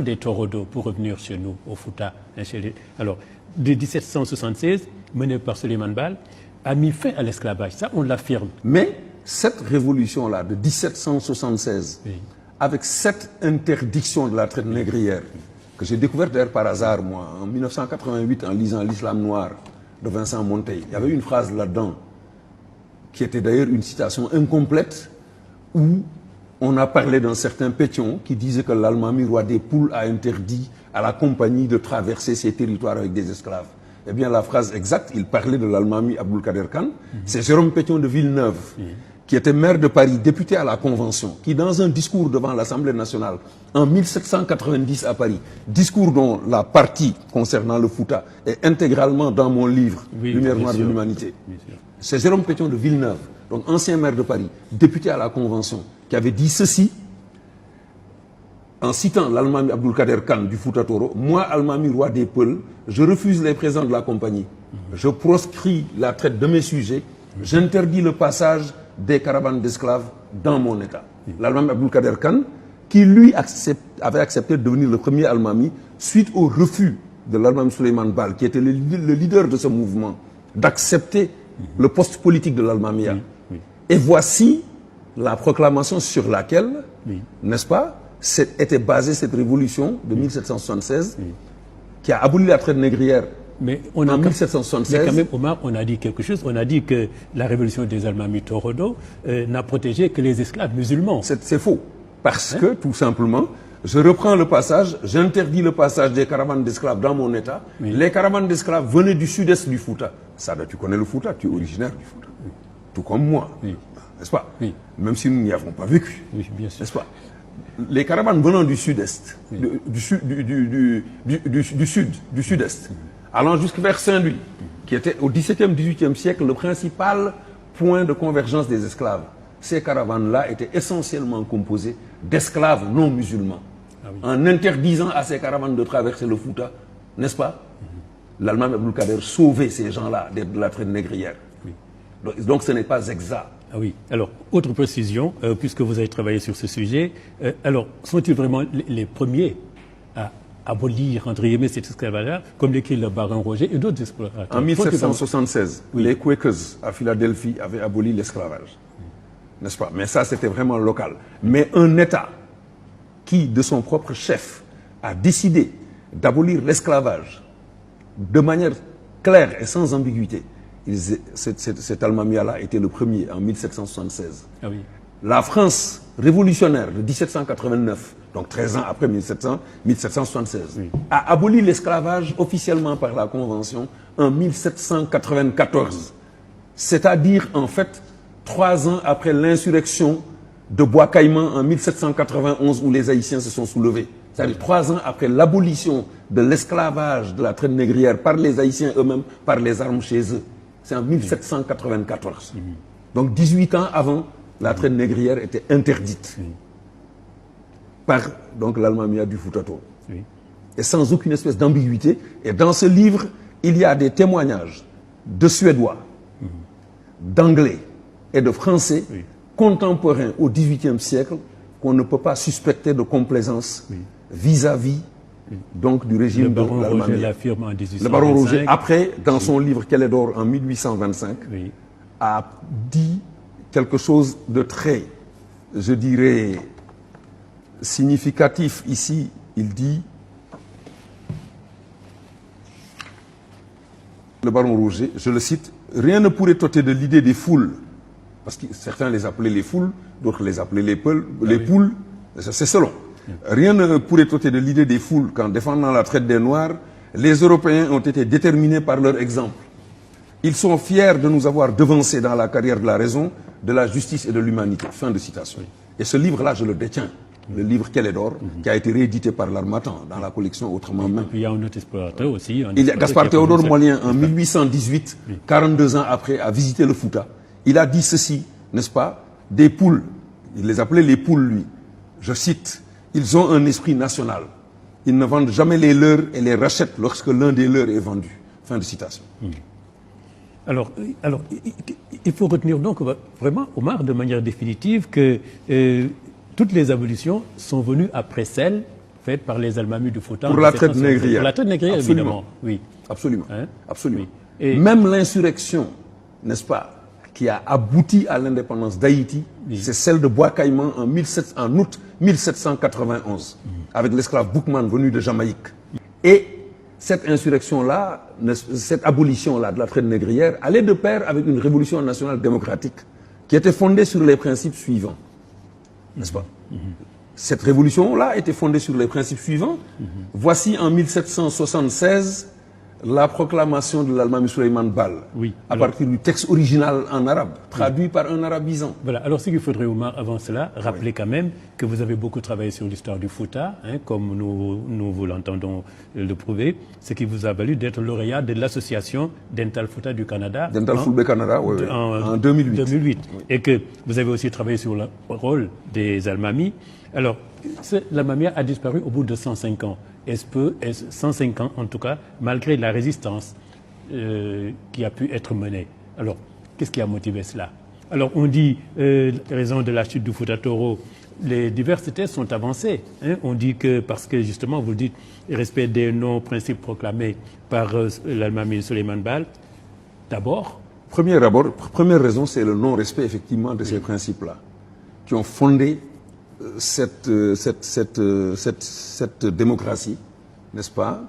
des torodos, pour revenir chez nous, au Fouta, alors, de 1776, menée par Souleymane Baal, a mis fin à l'esclavage. Ça, on l'affirme. Mais cette révolution-là, de 1776, oui, avec cette interdiction de la traite négrière, que j'ai découverte d'ailleurs par hasard, moi, en 1988, en lisant L'Islam noir de Vincent Monteil, il y avait une phrase là-dedans, qui était d'ailleurs une citation incomplète, où on a parlé d'un certain Pétion qui disait que l'Almami, roi des poules, a interdit à la compagnie de traverser ses territoires avec des esclaves. Eh bien, la phrase exacte, il parlait de l'Almami Aboulkader Khan. C'est Jérôme Pétion de Villeneuve, qui était maire de Paris, député à la Convention, qui, dans un discours devant l'Assemblée nationale, en 1790 à Paris, discours dont la partie concernant le Fouta est intégralement dans mon livre, Lumière noire de l'humanité. C'est Jérôme Pétion de Villeneuve, donc ancien maire de Paris, député à la Convention, qui avait dit ceci, en citant l'Almami Aboulkader Khan du Fouta Toro: moi, Almami, roi des Peuls, je refuse les présents de la compagnie. Je proscris la traite de mes sujets. J'interdis le passage des caravanes d'esclaves dans mon État. L'Almami Aboulkader Khan, qui lui avait accepté de devenir le premier Almami, suite au refus de l'Almami Souleymane Baal, qui était le leader de ce mouvement, d'accepter le poste politique de l'Almamia. Et voici la proclamation sur laquelle, n'est-ce pas, était basée cette révolution de 1776, qui a aboli la traite négrière. Mais on a en 1776. Mais quand même, Omar, on a dit quelque chose. On a dit que la révolution des Almami Torodo n'a protégé que les esclaves musulmans. C'est faux. Parce que, tout simplement, je reprends le passage, j'interdis le passage des caravanes d'esclaves dans mon État. Les caravanes d'esclaves venaient du sud-est du Fouta. Ça, tu connais le Fouta, tu es originaire du Fouta. Tout comme moi. N'est-ce pas? Même si nous n'y avons pas vécu. Bien sûr. N'est-ce pas? Les caravanes venant du sud-est, du sud-est, allant jusqu'à vers Saint-Louis, qui était au XVIIe, XVIIIe siècle le principal point de convergence des esclaves. Ces caravanes-là étaient essentiellement composées d'esclaves non musulmans. En interdisant à ces caravanes de traverser le Fouta, n'est-ce pas, l'Almami Aboulkader sauvait ces gens-là de la traite négrière. Donc ce n'est pas exact. Ah oui. Alors, autre précision, puisque vous avez travaillé sur ce sujet, alors, sont-ils vraiment les premiers à abolir, entre guillemets, cet esclavage, comme l'écrit le baron Roger et d'autres explorateurs? En 1776, les Quakers à Philadelphie avaient aboli l'esclavage. N'est-ce pas? Mais ça, c'était vraiment local. Mais un État qui, de son propre chef, a décidé d'abolir l'esclavage de manière claire et sans ambiguïté, cet Almamia-là était le premier en 1776. Ah oui. La France révolutionnaire de 1789, donc 13 ans après 1776, a aboli l'esclavage officiellement par la Convention en 1794. C'est-à-dire, en fait, 3 ans après l'insurrection de Bois-Caïman en 1791 où les Haïtiens se sont soulevés. C'est-à-dire 3 ans après l'abolition de l'esclavage, de la traite négrière par les Haïtiens eux-mêmes, par les armes chez eux. C'est en 1794. Donc 18 ans avant, la traite négrière était interdite par l'Almamia du Fouta Toro. Et sans aucune espèce d'ambiguïté. Et dans ce livre, il y a des témoignages de Suédois, d'Anglais et de Français contemporains au XVIIIe siècle qu'on ne peut pas suspecter de complaisance vis-à-vis donc du régime de l'Almamia. Le baron Roger, après, dans son livre Quel est d'or en 1825, a dit quelque chose de très, je dirais, significatif ici. Il dit, le baron Roger, je le cite, « Rien ne pourrait t'ôter de l'idée des foules », parce que certains les appelaient les foules, d'autres les appelaient les poules, c'est selon. Rien ne pourrait t'ôter de l'idée des foules qu'en défendant la traite des Noirs, les Européens ont été déterminés par leur exemple. Ils sont fiers de nous avoir devancés dans la carrière de la raison, de la justice et de l'humanité. Fin de citation. Et ce livre-là, je le détiens. Le livre Quel est d'or, qui a été réédité par l'Harmattan dans la collection Autrement Main. Il y a un autre explorateur aussi. Il y a Gaspard Théodore Mollien, en 1818, 42 ans après, a visité le Fouta. Il a dit ceci, n'est-ce pas? Des poules, il les appelait les poules, lui. Je cite, ils ont un esprit national. Ils ne vendent jamais les leurs et les rachètent lorsque l'un des leurs est vendu. Fin de citation. Alors, il faut retenir donc vraiment, Omar, de manière définitive, que toutes les abolitions sont venues après celles faite par les Almamis du Fouta. Pour la traite négrière. Pour la traite négrière, évidemment. Oui. Absolument. Hein? Absolument. Oui. Et même l'insurrection, n'est-ce pas, qui a abouti à l'indépendance d'Haïti, c'est celle de Bois Caïman en août 1791, avec l'esclave Boukman venu de Jamaïque. Et cette insurrection-là, cette abolition-là de la traite négrière, allait de pair avec une révolution nationale démocratique qui était fondée sur les principes suivants, n'est-ce pas? Cette révolution-là était fondée sur les principes suivants. Voici en 1776 la proclamation de l'Almami Souleymane Baal, à partir du texte original en arabe, traduit par un arabisant. Voilà, alors ce qu'il faudrait, Oumar, avant cela, rappeler quand même que vous avez beaucoup travaillé sur l'histoire du Fouta, hein, comme nous vous l'entendons le prouver, ce qui vous a valu d'être lauréat de l'association Dental Fouta du Canada. Dental Fulbe Canada, oui, en 2008. Et que vous avez aussi travaillé sur le rôle des Almamis. Alors, l'Almami a disparu au bout de 105 ans. Est-ce 105 ans, en tout cas, malgré la résistance qui a pu être menée. Alors, qu'est-ce qui a motivé cela? Alors, on dit, raison de la chute du Fouta Toro, les diverses thèses sont avancées. Hein. On dit que, parce que justement, vous le dites, respect des non-principes proclamés par l'Almami Souleymane Baal, d'abord. Première raison, c'est le non-respect, effectivement, de ces principes-là, qui ont fondé cette démocratie, n'est-ce pas,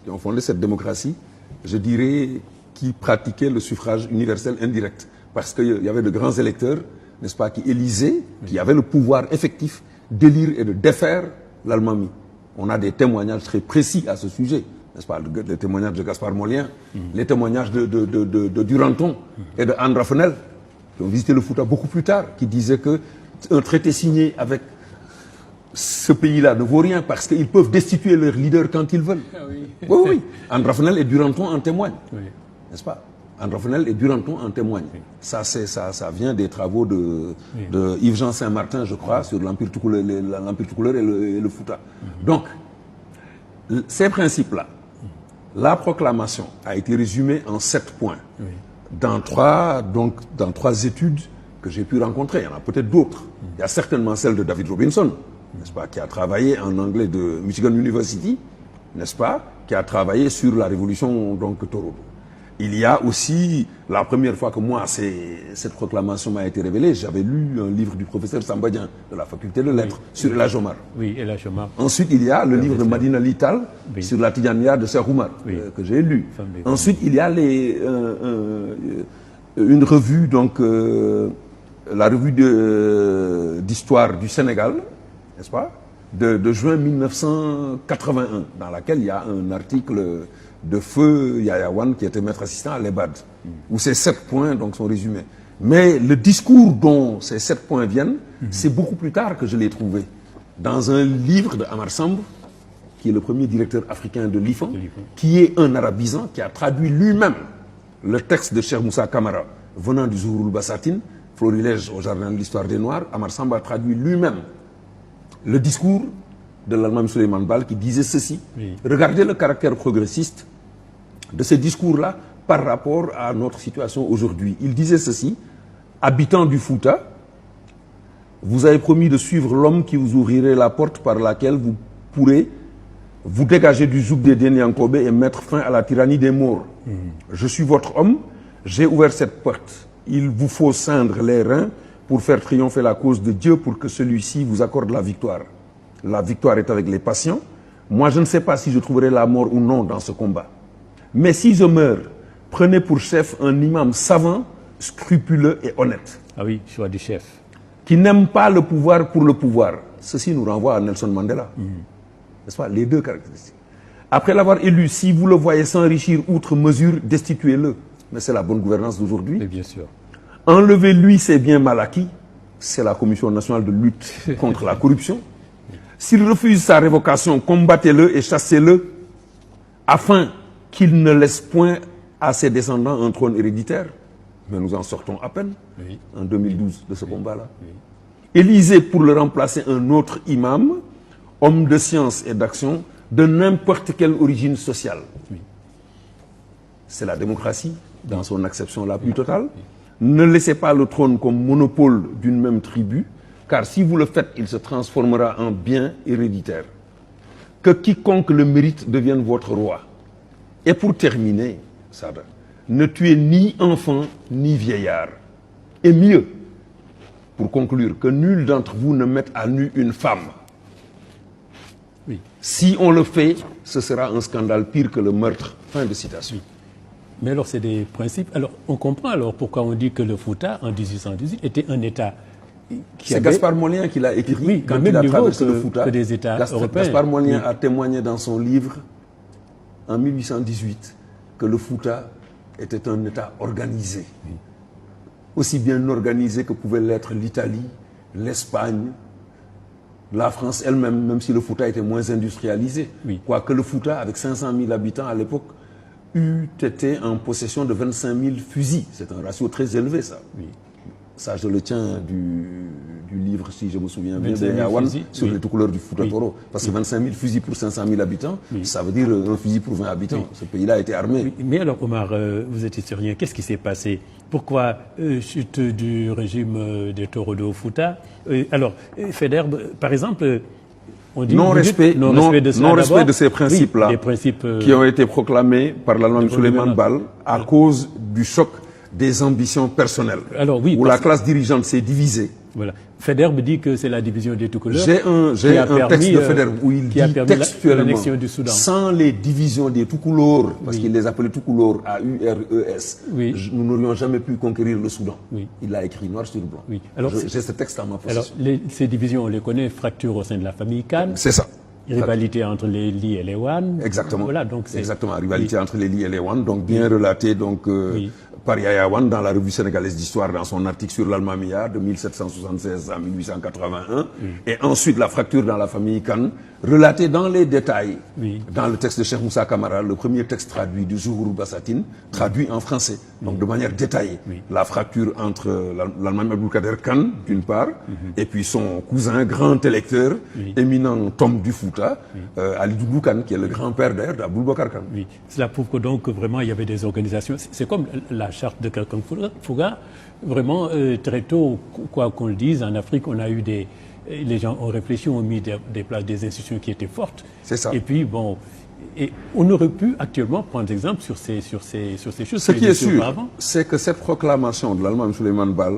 qui ont fondé cette démocratie, je dirais, qui pratiquait le suffrage universel indirect. Parce qu'il y avait de grands électeurs, n'est-ce pas, qui élisaient, qui avaient le pouvoir effectif d'élire et de défaire l'Almami. On a des témoignages très précis à ce sujet, n'est-ce pas, les témoignages de Gaspard Molien, les témoignages de Duranton et de Anne Raffenel, qui ont visité le Fouta beaucoup plus tard, qui disaient que un traité signé avec ce pays-là ne vaut rien parce qu'ils peuvent destituer leur leader quand ils veulent. Ah oui. Oui. Anne Raffenel et Duranton en témoignent. Oui. N'est-ce pas? Anne Raffenel et Duranton en témoignent. Oui. Ça vient des travaux de Yves-Jean Saint-Martin, je crois, sur l'Empire Toucouleur et le Fouta. Donc, ces principes-là, la proclamation a été résumée en 7 points. Oui. Dans trois études que j'ai pu rencontrer. Il y en a peut-être d'autres. Il y a certainement celle de David Robinson, n'est-ce pas, qui a travaillé en anglais de Michigan University, n'est-ce pas, qui a travaillé sur la révolution Torodo. Il y a aussi, la première fois que moi, cette proclamation m'a été révélée, j'avais lu un livre du professeur Sambadian de la faculté de lettres sur El Hadj Omar. Oui, El Hadj Omar. Ensuite, il y a le livre de Madina Lital sur la Tidjaniya de Cheikh Oumar, que j'ai lu. Ensuite, il y a une revue, la revue d'histoire du Sénégal, n'est-ce pas, de juin 1981, dans laquelle il y a un article de feu Yahya Wane, qui était maître assistant à l'EBAD, où ces 7 points sont résumés. Mais le discours dont ces 7 points viennent, c'est beaucoup plus tard que je l'ai trouvé. Dans un livre de Amar Samb, qui est le premier directeur africain de l'IFAN, qui est un arabisant, qui a traduit lui-même le texte de Cheikh Moussa Kamara, venant du Zouroul Bassatine, florilège au jardin de l'histoire des Noirs. Amar Samb a traduit lui-même le discours de l'Almami Souleymane Baal qui disait ceci. Oui. Regardez le caractère progressiste de ce discours-là par rapport à notre situation aujourd'hui. Il disait ceci: habitants du Fouta, vous avez promis de suivre l'homme qui vous ouvrirait la porte par laquelle vous pourrez vous dégager du joug des Denyankobe et mettre fin à la tyrannie des morts. Je suis votre homme, j'ai ouvert cette porte. Il vous faut ceindre les reins pour faire triompher la cause de Dieu, pour que celui-ci vous accorde la victoire. La victoire est avec les patients. Moi, je ne sais pas si je trouverai la mort ou non dans ce combat. Mais si je meurs, prenez pour chef un imam savant, scrupuleux et honnête. Ah oui, choix du chef. Qui n'aime pas le pouvoir pour le pouvoir. Ceci nous renvoie à Nelson Mandela. N'est-ce pas? Les deux caractéristiques. Après l'avoir élu, si vous le voyez s'enrichir outre mesure, destituez-le. Mais c'est la bonne gouvernance d'aujourd'hui. Mais bien sûr. Enlevez-lui ses biens mal acquis. C'est la Commission nationale de lutte contre la corruption. S'il refuse sa révocation, combattez-le et chassez-le afin qu'il ne laisse point à ses descendants un trône héréditaire. Mais nous en sortons à peine, en 2012, de ce combat-là. Élisez pour le remplacer un autre imam, homme de science et d'action, de n'importe quelle origine sociale. C'est la démocratie, dans son acception la plus totale. Ne laissez pas le trône comme monopole d'une même tribu, car si vous le faites, il se transformera en bien héréditaire. que quiconque le mérite devienne votre roi. Et pour terminer, Sada, ne tuez ni enfant ni vieillard. Et mieux, pour conclure, que nul d'entre vous ne mette à nu une femme. Oui. Si on le fait, ce sera un scandale pire que le meurtre. Fin de citation. Oui. Mais alors, c'est des principes. Alors, on comprend alors pourquoi on dit que le Fouta, en 1818, était un État qui C'est Gaspard Molien qui l'a écrit, oui, quand le même il a niveau traversé le Fouta. que des États européens. Gaspard Molien oui. a témoigné dans son livre, en 1818, que le Fouta était un État organisé. Oui. Aussi bien organisé que pouvait l'être l'Italie, l'Espagne, la France elle-même, même si le Fouta était moins industrialisé. Oui. Quoique le Fouta, avec 500 000 habitants à l'époque, eût été en possession de 25 000 fusils. C'est un ratio très élevé, ça. Oui. Ça, je le tiens du livre, si je me souviens bien, de Yawan, sur oui. les tout couleurs du Fouta Toro. Oui. Parce que 25 000 fusils pour 500 000 habitants, oui. ça veut dire un fusil pour 20 habitants. Oui. Ce pays-là a été armé. Oui. Mais alors, Omar, vous êtes historien, qu'est-ce qui s'est passé? Pourquoi chute du régime des taureaux de Fouta? Alors, Faidherbe, par exemple, on dit non-respect de ces principes-là, oui, principes, qui ont été proclamés par l'allemand Souleymane Baal à cause du choc des ambitions personnelles, alors, oui, où la classe dirigeante s'est divisée. Voilà. Faidherbe dit que c'est la division des tout couleurs. J'ai un texte de Faidherbe où il dit textuellement, du Soudan. Sans les divisions des tout couleurs, parce oui. qu'il les appelait tout couleurs, A-U-R-E-S, oui. nous n'aurions jamais pu conquérir le Soudan. Oui. Il l'a écrit noir sur blanc. Oui. J'ai ce texte en ma possession. Alors, ces divisions, on les connaît, fracture au sein de la famille Khan. C'est ça. Rivalité entre les Li et les Wan. Exactement. Voilà, donc exactement. Rivalité oui. entre les Li et les Wan, donc bien relaté donc, oui. par Yahya Wan dans la revue sénégalaise d'histoire dans son article sur l'Almamia de 1776 à 1881. Oui. Et ensuite la fracture dans la famille Khan, relatée dans les détails oui. dans le texte de Cheikh Moussa Kamara, le premier texte traduit du Zuhur Bassatine, traduit en français, donc de manière détaillée. Oui. La fracture entre l'Allemagne Abdulkader Khan, d'une part, et puis son cousin, grand électeur, éminent Tom du Fouta, Ali Doudou Khan, qui est le grand-père d'ailleurs d'Aboubakar Khan. Oui, cela prouve que donc vraiment il y avait des organisations. C'est comme la charte de Kakang Fouga. Vraiment, très tôt, quoi qu'on le dise, en Afrique, on a eu les gens ont réfléchi, ont mis des places, des institutions qui étaient fortes. C'est ça. Et puis, bon, et on aurait pu actuellement prendre exemple sur ces choses. Ce qui est sûr, c'est que cette proclamation de l'Allemand Souleymane Baal,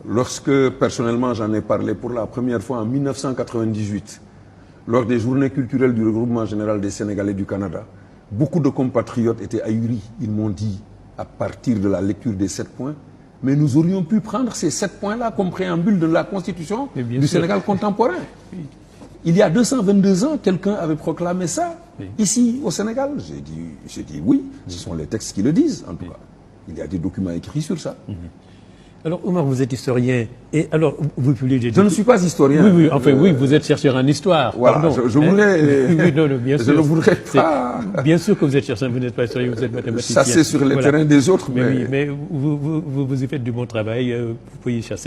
lorsque personnellement j'en ai parlé pour la première fois en 1998, lors des journées culturelles du regroupement général des Sénégalais du Canada, beaucoup de compatriotes étaient ahuris. Ils m'ont dit, à partir de la lecture des 7 points, mais nous aurions pu prendre ces 7 points-là comme préambule de la Constitution du Sénégal contemporain. Oui. Il y a 222 ans, quelqu'un avait proclamé ça, ici au Sénégal. J'ai dit oui, ce sont les textes qui le disent, en tout cas. Il y a des documents écrits sur ça. Alors, Omar, vous êtes historien, et alors, vous publiez des... Je ne suis pas historien. Oui, oui, enfin, oui, vous êtes chercheur en histoire. Voilà, pardon, je voulais... oui, non, bien sûr. Je ne voudrais pas... Bien sûr que vous êtes chercheur, vous n'êtes pas historien, vous êtes mathématicien. Ça, c'est sur les terrains des autres, mais... Oui, mais vous y faites du bon travail, vous pouvez y chercher.